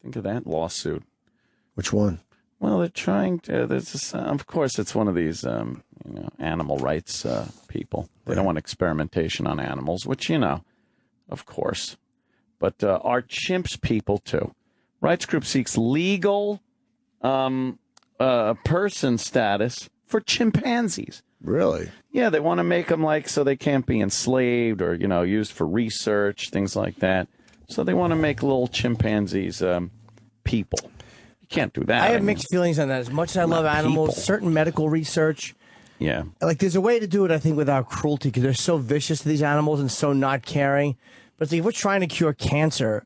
Think of that lawsuit. Which one? Well, they're trying to. Of course, it's one of these animal rights people. They don't want experimentation on animals, which of course. But our chimps people too. Rights group seeks legal person status for chimpanzees. Really? Yeah, they want to make them so they can't be enslaved or used for research, things like that. So they want to make little chimpanzees people. You can't do that. I have mixed feelings on that. As much as I love animals, people. certain medical research. Yeah. There's a way to do it, I think, without cruelty, because they're so vicious to these animals and so not caring. But if we're trying to cure cancer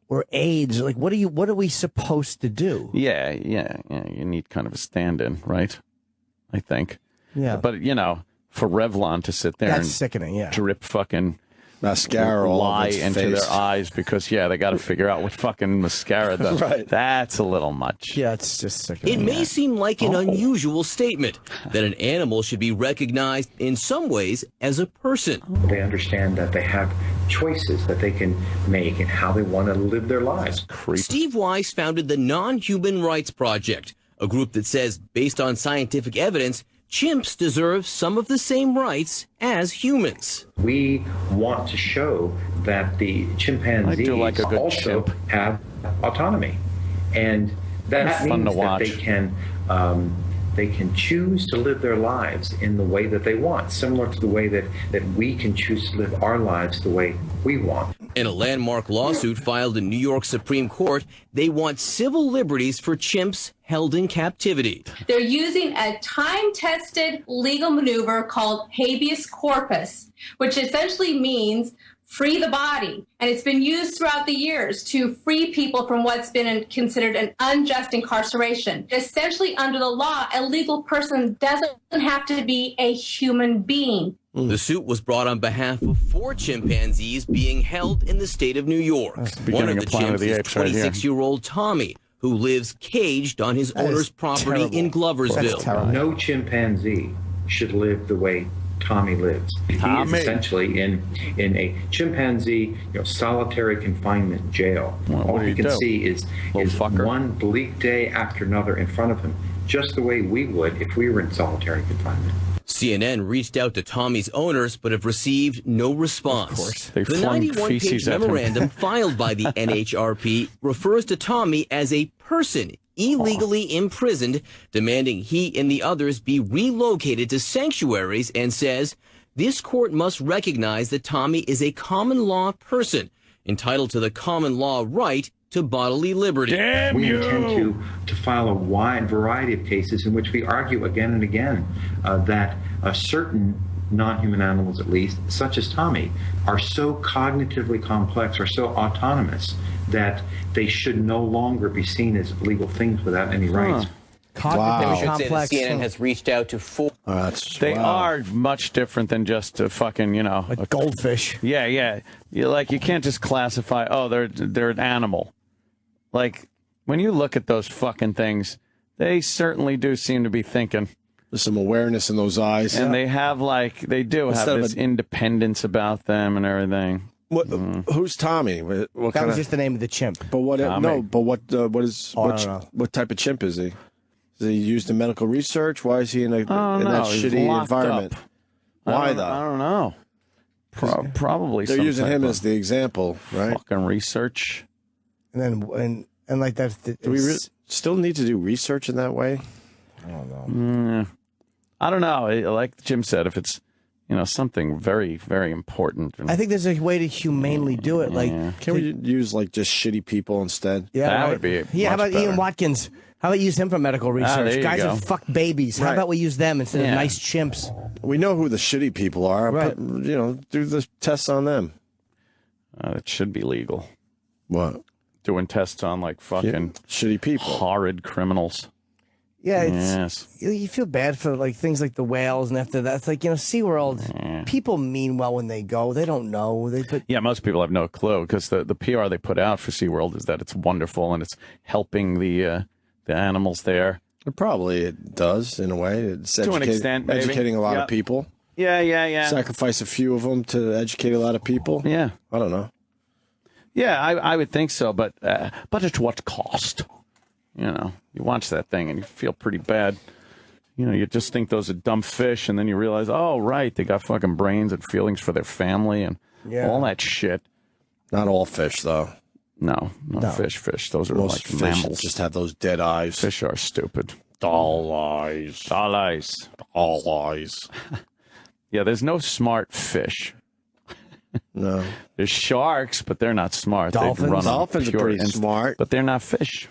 or AIDS, what are we supposed to do? Yeah. You need kind of a stand-in, right? I think. Yeah. But, for Revlon to sit there and sickening, yeah. drip fucking mascara lie into their eyes because, they got to figure out what fucking mascara does. Right. That's a little much. Yeah, it's just sickening. It may seem like an unusual statement that an animal should be recognized in some ways as a person. They understand that they have choices that they can make and how they want to live their lives. Steve Weiss founded the Non-Human Rights Project, a group that says, based on scientific evidence, chimps deserve some of the same rights as humans. We want to show that the chimpanzees also have autonomy, and that means that they can choose to live their lives in the way that they want, similar to the way that we can choose to live our lives the way we want. In a landmark lawsuit filed in New York Supreme Court, they want civil liberties for chimps held in captivity. They're using a time-tested legal maneuver called habeas corpus, which essentially means free the body. And it's been used throughout the years to free people from what's been considered an unjust incarceration. Essentially, under the law, a legal person doesn't have to be a human being. The suit was brought on behalf of 4 chimpanzees being held in the state of New York. One of the chimps is 26-year-old Tommy, who lives caged on his owner's property in Gloversville. No chimpanzee should live the way Tommy lives. He is essentially in a chimpanzee solitary confinement jail. All he can see is one bleak day after another in front of him, just the way we would if we were in solitary confinement. CNN reached out to Tommy's owners, but have received no response. Of course. They the 91-page memorandum filed by the NHRP refers to Tommy as a person illegally imprisoned, demanding he and the others be relocated to sanctuaries, and says this court must recognize that Tommy is a common law person entitled to the common law right to bodily liberty. We intend to file a wide variety of cases in which we argue again and again that certain non-human animals, at least, such as Tommy, are so cognitively complex, are so autonomous, that they should no longer be seen as legal things without any rights. Cognitively complex. CNN has reached out to 4. They are much different than just a fucking, a goldfish. Yeah. You can't just classify, they're an animal. When you look at those fucking things, they certainly do seem to be thinking. There's some awareness in those eyes. And they have they do have this independence about them and everything. Who's Tommy? That was just the name of the chimp. But what type of chimp is he? Is he used in medical research? Why is he in that shitty environment? Why though? I don't know. Probably they're using him as the example, right? Fucking research. And like that. Do we still need to do research in that way? I don't know. I don't know. Like Jim said, if it's something very, very important. I think there's a way to humanely do it. Can we use just shitty people instead? Yeah, that would be. How about better. Ian Watkins? How about use him for medical research? Guys go. who fuck babies. How about we use them instead of nice chimps? We know who the shitty people are. Right. But, do the tests on them. It should be legal. What? Doing tests on fucking shitty people, horrid criminals. Yeah, you feel bad for things like the whales, and after that, it's SeaWorld. People mean well when they go. They don't know. Most people have no clue because the PR they put out for SeaWorld is that it's wonderful and it's helping the animals there. It does in a way. It's to an extent, maybe. Educating a lot of people. Yeah. Sacrifice a few of them to educate a lot of people. Yeah, I don't know. Yeah, I would think so, but at what cost? You know, you watch that thing and you feel pretty bad. You know, you just think those are dumb fish, and then you realize, oh, right, they got fucking brains and feelings for their family and all that shit. Not all fish, though. No. Fish. Those are most like fish mammals. Just have those dead eyes. Fish are stupid. Doll eyes. Doll eyes. All eyes. Yeah, there's no smart fish. No. There's sharks, but they're not smart. Dolphins? Dolphins are pretty smart. But they're not fish.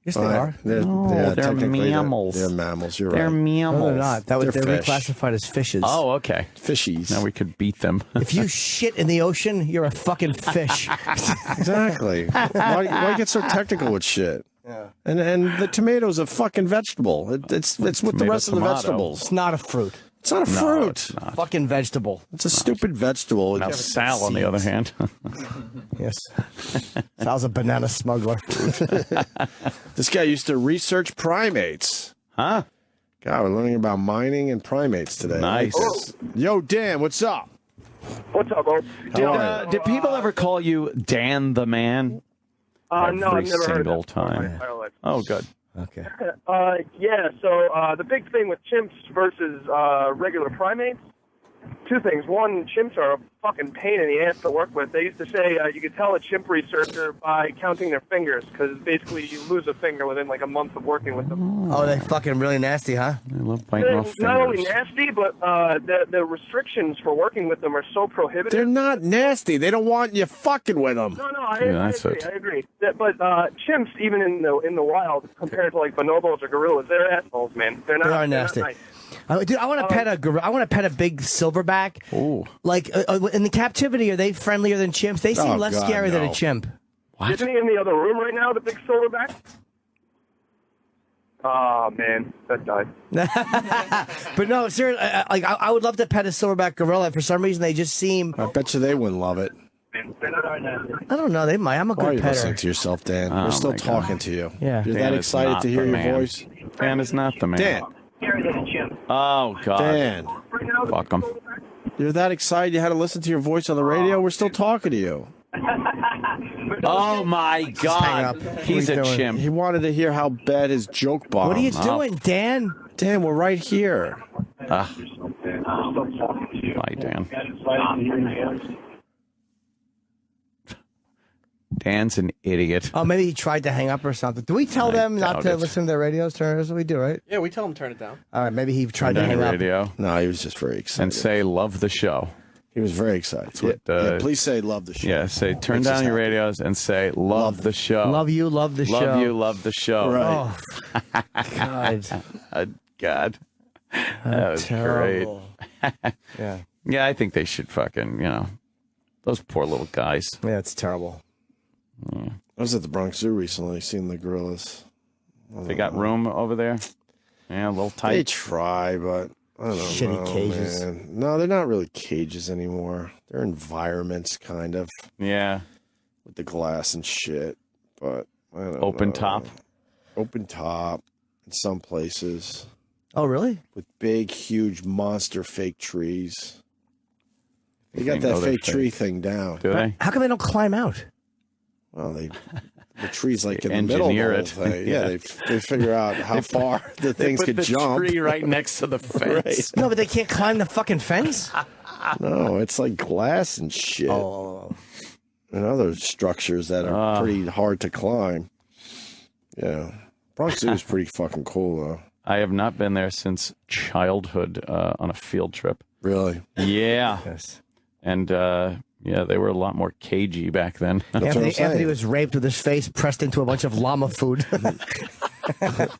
Yes, they are. They're mammals. They're mammals. You're they're right. mammals. No, they're not. They're fish. reclassified as fishes. Oh, okay. Fishies. Now we could beat them. If you shit in the ocean, you're a fucking fish. Exactly. Why get so technical with shit? Yeah. And the tomato's a fucking vegetable. It's with the rest of the vegetables. It's not a fruit. It's not a fruit. It's not. Fucking vegetable. It's a stupid vegetable. Now Sal, on the other hand. Yes. Sal's a banana smuggler. This guy used to research primates. Huh? God, we're learning about mining and primates today. Nice. Yo, Dan, what's up? What's up, Ope? Did people ever call you Dan the Man? No, I've never heard single of that time. Oh, good. Okay. Yeah, so the big thing with chimps versus regular primates, two things. One, chimps are a fucking pain in the ass to work with. They used to say you could tell a chimp researcher by counting their fingers, because basically you lose a finger within like a month of working with them. Oh, they fucking really nasty, huh? I love biting off fingers. Not only nasty, but the restrictions for working with them are so prohibitive. They're not nasty. They don't want you fucking with them. No, I agree. But chimps, even in the wild, compared to like bonobos or gorillas, they're assholes, man. They are nasty. Nice. Dude, I want to pet I want to pet a big silverback. Ooh. Like in the captivity, are they friendlier than chimps? They seem less scary than a chimp. What? Isn't he in the other room right now, the big silverback? Oh man, that died. But no, seriously, I would love to pet a silverback gorilla. For some reason, they just seem. I bet you they wouldn't love it. I don't know. They might. I'm a Why are good you petter. listening to yourself, Dan? Oh, We're still my talking God. to you. Yeah. You're Dan that is excited not to hear the your man. voice? Dan is not the man. Dan. Oh, God. Dan. Fuck him. You're that excited you had to listen to your voice on the radio? We're still talking to you. Oh, my God. He's a chimp. He wanted to hear how bad his joke bombed. What are you doing, Dan? Dan, we're right here. Bye, Dan. Dan's an idiot. Oh, maybe he tried to hang up or something. Do we tell them not to listen to their radios? That's what we do, right? Yeah, we tell them turn it down. All right, maybe he tried Turn to down hang your up. radio No, he was just very excited. and say, love the show. He was very excited. what, yeah, please say love the show. Yeah, say, turn Makes us down your happy. radios and say, love the show. Love you, love the show. Love you, love the show. Right. Oh, God. God. That was Terrible. great. Yeah. Yeah, I think they should fucking, those poor little guys. Yeah, it's terrible. I was at the Bronx Zoo recently, seeing the gorillas. They got room over there? Yeah, a little They tight. try, but I don't Shitty know, cages. man. No, they're not really cages anymore. They're environments, kind of, Yeah. with the glass and shit. But I don't Open know. top. Open top in some places Oh, really? with big, huge monster fake trees. They They got know that they're fake tree fake. thing down. Do they? How come they don't climb out? Well, the tree's like They in the middle of the engineer whole it. thing. Yeah. Yeah, they figure out how far the things Put could the jump. tree right next to the fence. No, but they can't climb the fucking fence? No, it's like glass and shit. Oh. And other structures that are pretty hard to climb. Yeah. Bronx Zoo is pretty fucking cool, though. I have not been there since childhood on a field trip. Really? Yeah. Yes. And, yeah, they were a lot more cagey back then. I That's what I'm Anthony saying. was raped with his face pressed into a bunch of llama food. don't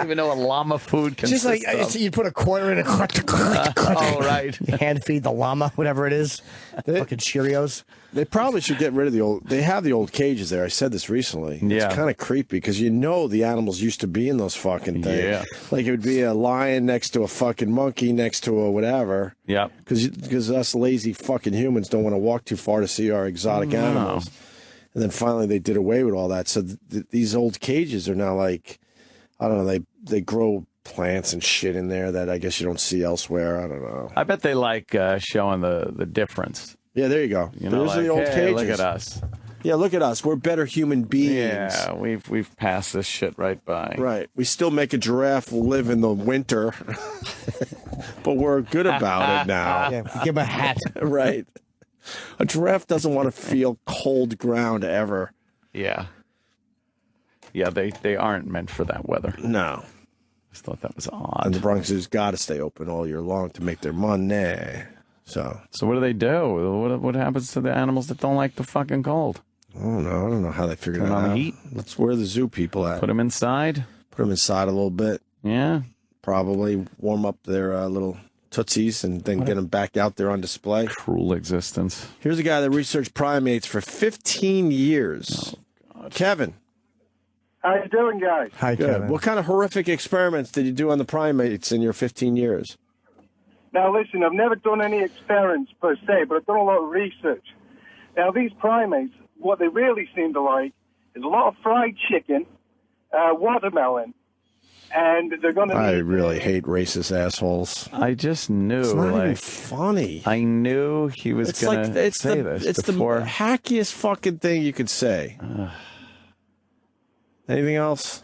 even know what llama food Just consists like of. you put a quarter in it. Oh, right. You hand feed the llama, whatever it is. Fucking Cheerios. They probably should get rid of the old... They have the old cages there. I said this recently. Yeah. It's kind of creepy because you know the animals used to be in those fucking things. Yeah. Like it would be a lion next to a fucking monkey next to a whatever. Yeah. Because us lazy fucking humans don't want to walk too far to see our exotic animals. And then finally they did away with all that. So these old cages are now like, I don't know, they grow plants and shit in there that I guess you don't see elsewhere. I don't know. I bet they like showing the difference. Yeah, there you go. You know, those are the old hey, cages. look at us. Yeah, look at us. We're better human beings. Yeah, we've passed this shit right by. Right. We still make a giraffe live in the winter, but we're good about it now. Yeah, give him a hat. Right. A giraffe doesn't want to feel cold ground ever. Yeah. Yeah, they aren't meant for that weather. No. I just thought that was odd. And the Bronx Zoo's got to stay open all year long to make their money. So what do they do? What happens to the animals that don't like the fucking cold? I don't know how they figured that on out. the heat? That's where the zoo people at. Put them inside? Put them inside a little bit. Yeah. Probably warm up their little tootsies and then get them back out there on display. Cruel existence. Here's a guy that researched primates for 15 years. Oh, God. Kevin. How you doing, guys? Hi, Good. Kevin. What kind of horrific experiments did you do on the primates in your 15 years? Now, listen, I've never done any experiments per se, but I've done a lot of research. Now, these primates, what they really seem to like is a lot of fried chicken, watermelon, and they're going to... I really hate racist assholes. I just knew. It's not even funny. I knew he was going to say this. It's before. the hackiest fucking thing you could say. Anything else?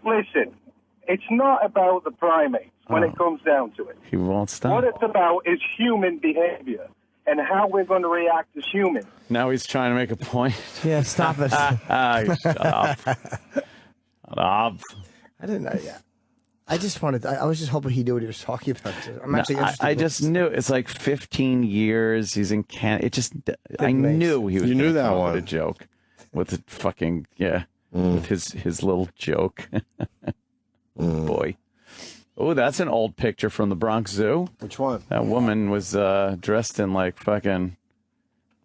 Listen, it's not about the primates when it comes down to it. He won't stop. What it's about is human behavior and how we're going to react as humans. Now he's trying to make a point. Yeah, stop it. Shut up. Shut up. I didn't know. Yeah. I just wanted. I was just hoping he knew what he was talking about. I'm actually interested. I just knew it's like 15 years. He's in Canada. It just. I knew he was. You knew that one. A joke with the fucking with his little joke. Boy. Oh, that's an old picture from the Bronx Zoo. Which one? That woman was dressed in like fucking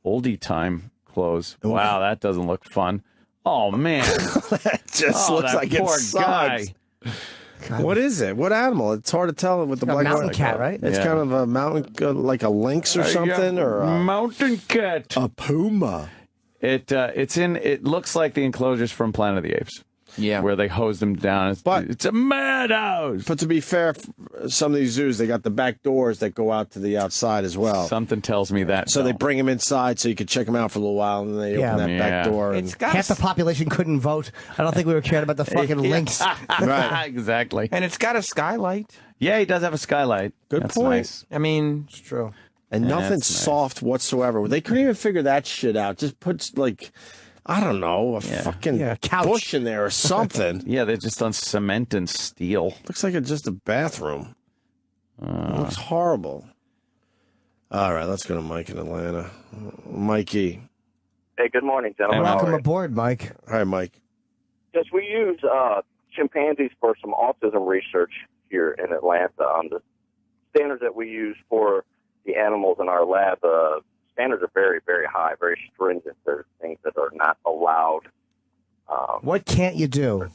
oldie time clothes. Wow, that doesn't look fun. Oh man, That just looks that like it poor sucks. guy. What is it? What animal? It's hard to tell with the A black mountain and cat, right? It's kind of a mountain, like a lynx or something, or a mountain cat. a puma. It looks like the enclosures from Planet of the Apes. Yeah. Where they hose them down. It's a madhouse. But to be fair, some of these zoos, they got the back doors that go out to the outside as well. Something tells me that. So they bring them inside so you can check them out for a little while, and then they open that back door. And Half the population couldn't vote. I don't think we were caring about the fucking lynx. Right. Exactly. And it's got a skylight. Yeah, he does have a skylight. Good That's point. Nice. I mean, It's true. And nothing's nice. soft whatsoever. They couldn't even figure that shit out. Just put, like, I don't know, a fucking couch. bush in there or something. Yeah, they're just on cement and steel. Looks like it's just a bathroom. It looks horrible. All right, let's go to Mike in Atlanta. Mikey. Hey, good morning, gentlemen. Welcome aboard, Mike. Hi, Mike. Yes, we use chimpanzees for some autism research here in Atlanta. The standards that we use for the animals in our lab, standards are very, very high, very stringent. There's things that are not allowed. What can't you do?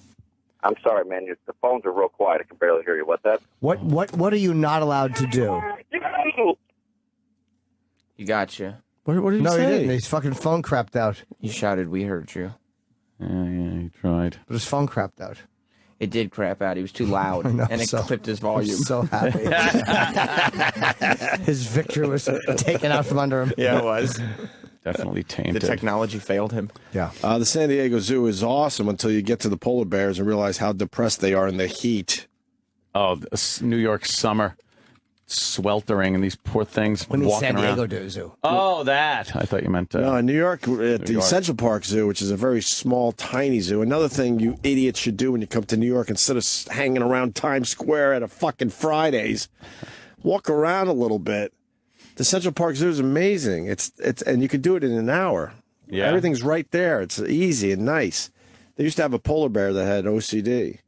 I'm sorry, man. The phones are real quiet. I can barely hear you. What's that? What are you not allowed to do? you gotcha. What did he No, say? he didn't. His fucking phone crapped out. You shouted, we heard you. Yeah, he tried. But his phone crapped out. It did crap out. He was too loud, know, and it so- clipped his I'm volume. so happy. His victory was taken out from under him. Yeah, it was. Definitely The tainted. technology failed him. Yeah. The San Diego Zoo is awesome until you get to the polar bears and realize how depressed they are in the heat. Oh, New York summer. Sweltering, and these poor things When the walking San Diego around. Zoo. Oh, that. I thought you meant... No, in New York, at the York. Central Park Zoo, which is a very small, tiny zoo. Another thing you idiots should do when you come to New York, instead of hanging around Times Square at a fucking Fridays, walk around a little bit. The Central Park Zoo is amazing. It's and you could do it in an hour. Yeah. Everything's right there. It's easy and nice. They used to have a polar bear that had OCD.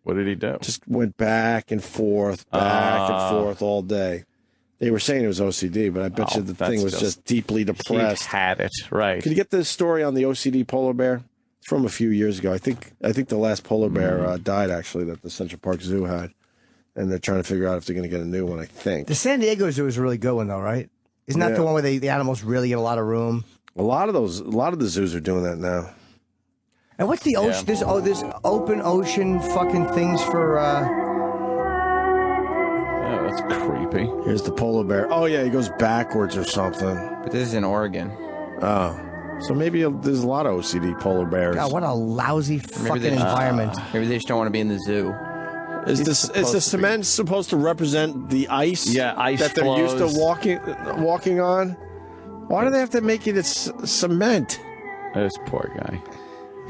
What did he do? Just went back and forth all day. They were saying it was OCD, but I bet you the that's thing was just deeply depressed. He had it, right. Could you get the story on the OCD polar bear? It's from a few years ago. I think the last polar bear died, actually, that the Central Park Zoo had. And they're trying to figure out if they're going to get a new one, I think. The San Diego Zoo is a really good one, though, right? Isn't that Yeah. the one where the animals really get a lot of room? A lot of the zoos are doing that now. And what's the ocean? This open ocean fucking things for. That's creepy. Here's the polar bear. Oh, yeah, he goes backwards or something. But this is in Oregon. Oh. So maybe there's a lot of OCD polar bears. God, what a lousy fucking environment. Maybe they just don't want to be in the zoo. Is the cement supposed to represent the ice? Yeah, ice that they're flows. used to walking on. Why do they have to make it cement? This poor guy.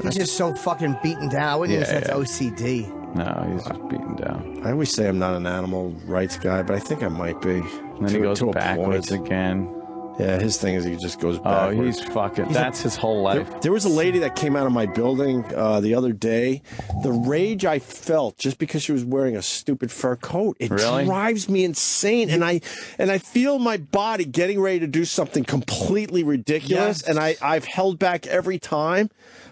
He's just so fucking beaten down. I wouldn't even say that's OCD. No, he's just beaten down. I always say I'm not an animal rights guy, but I think I might be. And then he goes backwards again. Yeah, his thing is he just goes Oh, backwards. he's fucking. That's his whole life. There was a lady that came out of my building the other day. The rage I felt just because she was wearing a stupid fur coat, it drives me insane. And I feel my body getting ready to do something completely ridiculous, and I've held back every time.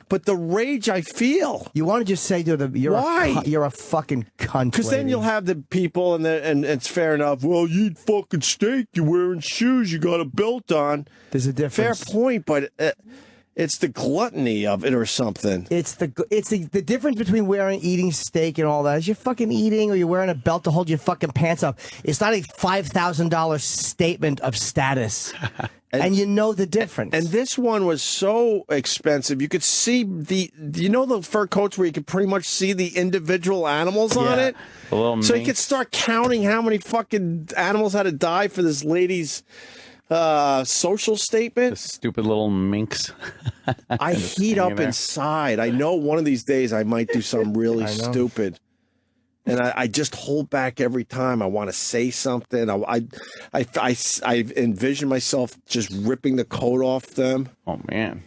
But the rage I feel. You want to just say to them, you're a fucking cunt. Because then you'll have the people, and it's fair enough. Well, you eat fucking steak, you're wearing shoes, you got a belt on. There's a difference. Fair point, but it's the gluttony of it or something. It's the difference between eating steak and all that is you're fucking eating or you're wearing a belt to hold your fucking pants up. It's not a $5,000 statement of status. And you know the difference. And this one was so expensive. You could see the fur coats where you could pretty much see the individual animals on it? So you could start counting how many fucking animals had to die for this lady's social statement. The stupid little minx. I heat up inside. I know one of these days I might do something really stupid. And I just hold back every time. I want to say something. I envision myself just ripping the coat off them. Oh man!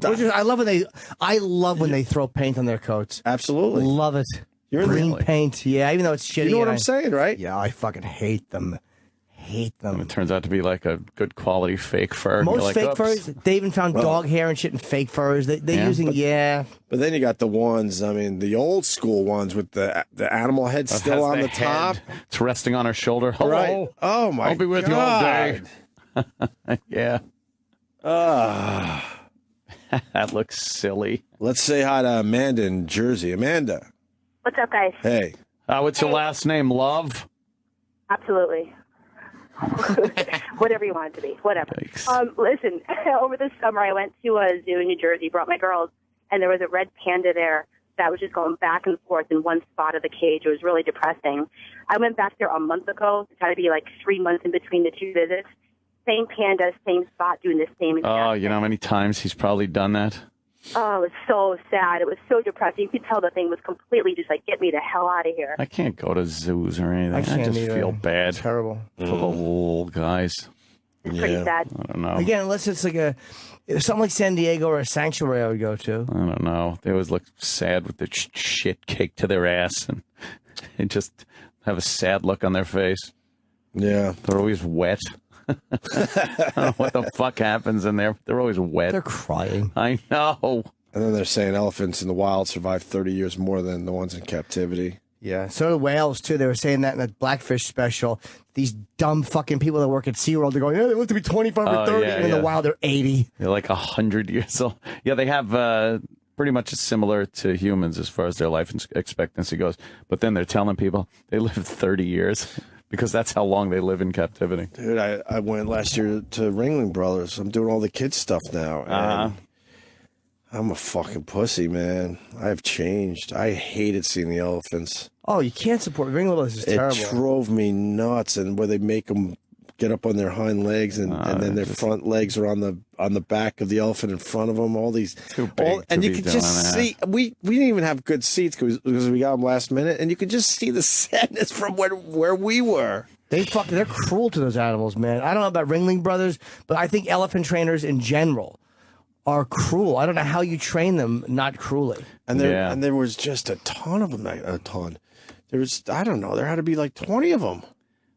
I love when they throw paint on their coats. Absolutely, love it. Green paint, yeah. Even though it's shitty. You know what I'm saying, right? Yeah, I fucking hate them. Hate them. It turns out to be like a good quality fake fur. Most fake furs, they even found dog hair and shit in fake furs. They're using, But then you got the ones, I mean, the old school ones with the animal head still on the top. It's resting on her shoulder. Hello. Right. Oh, my God. I'll be with you all day. Yeah. That looks silly. Let's say hi to Amanda in Jersey. Amanda. What's up, guys? Hey. What's your last name, love? Absolutely. Whatever you want it to be, whatever. Thanks. Listen, over the summer I went to a zoo in New Jersey, brought my girls, and there was a red panda there that was just going back and forth in one spot of the cage. It was really depressing. I went back there a month ago. It had to be like 3 months in between the two visits. Same panda, same spot, doing the same exact Oh, you know how many times he's probably done that? Oh, it was so sad. It was so depressing. You could tell the thing was completely just like, get me the hell out of here. I can't go to zoos or anything. I just feel bad. It's terrible. For the little guys. It's pretty sad. I don't know. Again, unless it's like something like San Diego or a sanctuary I would go to. I don't know. They always look sad with the shit caked to their ass and they just have a sad look on their face. Yeah. They're always wet. I don't know what the fuck happens in there. They're always wet. They're crying. I know. And then they're saying elephants in the wild survive 30 years more than the ones in captivity. Yeah, so do whales, too. They were saying that in that Blackfish special. These dumb fucking people that work at SeaWorld, they're going, they live to be 25 or 30, and in the wild, they're 80. They're like 100 years old. Yeah, they have pretty much similar to humans as far as their life expectancy goes. But then they're telling people they live 30 years. Because that's how long they live in captivity. Dude, I went last year to Ringling Brothers. I'm doing all the kids stuff now. And I'm a fucking pussy, man. I've changed. I hated seeing the elephants. Oh, you can't support Ringling Brothers. It's terrible. It drove me nuts. And where they make them get up on their hind legs and then their front legs are on the back of the elephant in front of them. All these, and you could just see we didn't even have good seats because we got them last minute, and you could just see the sadness from where we were. They're cruel to those animals, man. I don't know about Ringling Brothers, but I think elephant trainers in general are cruel. I don't know how you train them not cruelly. And there was just a ton of them. There was, I don't know, there had to be like 20 of them.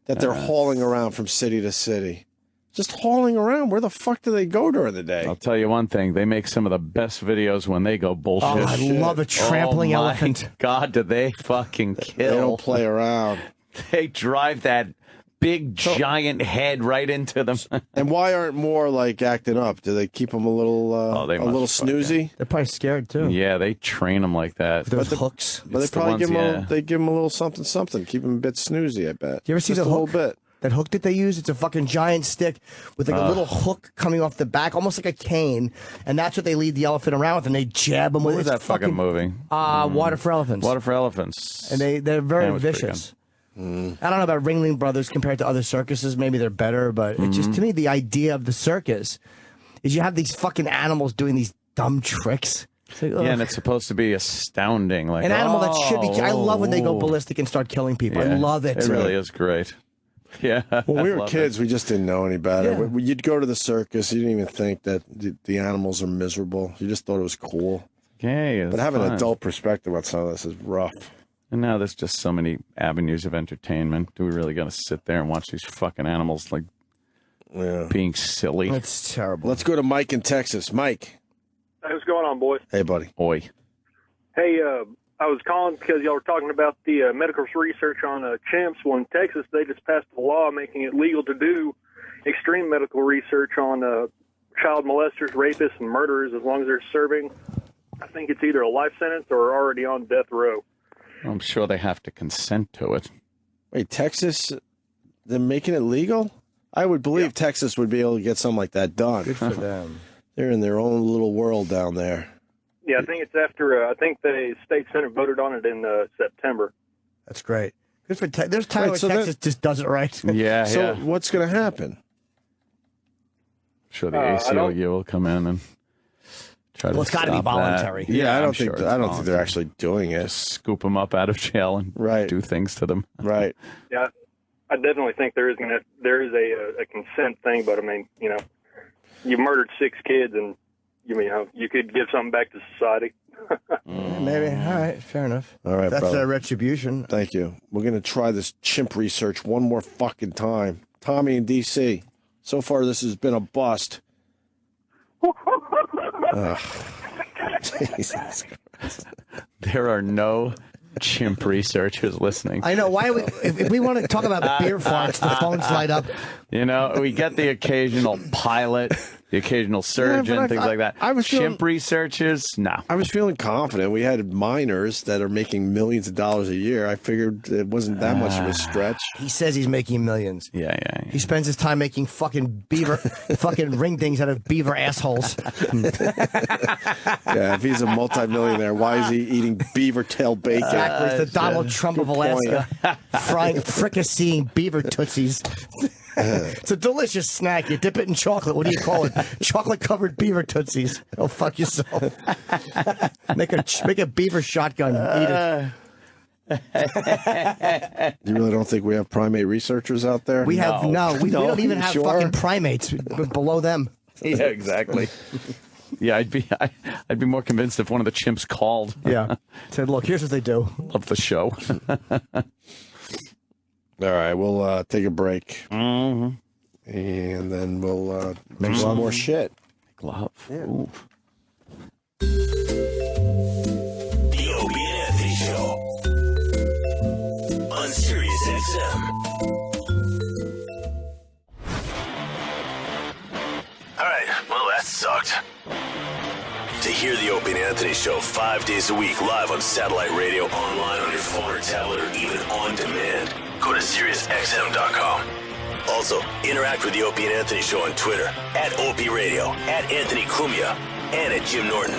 That they're hauling around from city to city. Just hauling around. Where the fuck do they go during the day? I'll tell you one thing. They make some of the best videos when they go bullshit. Oh, I love a trampling elephant. God, do they fucking kill. They don't play around. They drive that big giant head right into them. And why aren't more like acting up? Do they keep them a little snoozy? They're probably scared too. Yeah, they train them like that. Those hooks. But they probably give them a little something. Keep them a bit snoozy, I bet. Do you ever see Just the a hook? little bit. That hook that they use, it's a fucking giant stick with like a little hook coming off the back, almost like a cane, and that's what they lead the elephant around with, and they jab them with it. What was that fucking movie? Water for Elephants. Water for Elephants. And they're very was vicious. I don't know about Ringling Brothers compared to other circuses. Maybe they're better, but it's just, to me, the idea of the circus is you have these fucking animals doing these dumb tricks. Like, yeah, and it's supposed to be astounding. Like an animal that should be. I love when they go ballistic and start killing people. Yeah, I love it. It really is great. Yeah. When we were kids, we just didn't know any better. Yeah. You'd go to the circus, you didn't even think that the animals are miserable. You just thought it was cool. Yeah, but having an adult perspective on some of this is rough. And now there's just so many avenues of entertainment. Do we really got to sit there and watch these fucking animals like being silly? It's terrible. Let's go to Mike in Texas. Mike. Hey, what's going on, boys? Hey, buddy. Oi. Hey, I was calling because y'all were talking about the medical research on chimps. Well, in Texas, they just passed a law making it legal to do extreme medical research on child molesters, rapists, and murderers as long as they're serving, I think it's either a life sentence or already on death row. I'm sure they have to consent to it. Wait, Texas, they're making it legal? I would believe Texas would be able to get something like that done. Good for them. They're in their own little world down there. Yeah, I think it's after, I think the state senate voted on it in September. That's great. Good for There's time where Texas just does it right. Yeah, So what's going to happen? I'm sure the ACLU will come in and try to it's got to be voluntary. Yeah, I don't think they're actually doing it. Just scoop them up out of jail and do things to them. Right. Yeah, I definitely think there is a consent thing, but I mean, you murdered 6 kids and you could give something back to society. Maybe. All right. Fair enough. All right, That's brother. retribution. Thank you. We're going to try this chimp research one more fucking time. Tommy in D.C. So far, this has been a bust. Jesus Christ. There are no chimp researchers listening. I know. Why? If we want to talk about beer farts, the phones light up. We get the occasional pilot, the occasional surgeon, things like that. Chimp researchers, no. I was feeling confident. We had minors that are making millions of dollars a year. I figured it wasn't that much of a stretch. He says he's making millions. Yeah. He spends his time making fucking ring dings out of beaver assholes. Yeah, if he's a multimillionaire, why is he eating beaver tail bacon? Exactly. It's the Donald Trump of Alaska. Fricasseeing beaver tootsies. It's a delicious snack. You dip it in chocolate. What do you call it? Chocolate-covered beaver tootsies. Oh, fuck yourself. Make a beaver shotgun. Eat it. You really don't think we have primate researchers out there? We have we don't even have fucking primates below them. Yeah, exactly. Yeah, I'd be more convinced if one of the chimps called. Yeah, said, "Look, here's what they do." Love the show. All right, we'll take a break, and then we'll make some more shit. Love. Yeah. Ooh. The Opie and Anthony Show on Sirius XM. All right, well, that sucked. To hear the Opie and Anthony Show 5 days a week live on satellite radio, online on your phone or tablet, or even on demand, go to SiriusXM.com. Also, interact with the Opie and Anthony Show on Twitter, @Opie Radio, @Anthony Cumia, and @Jim Norton.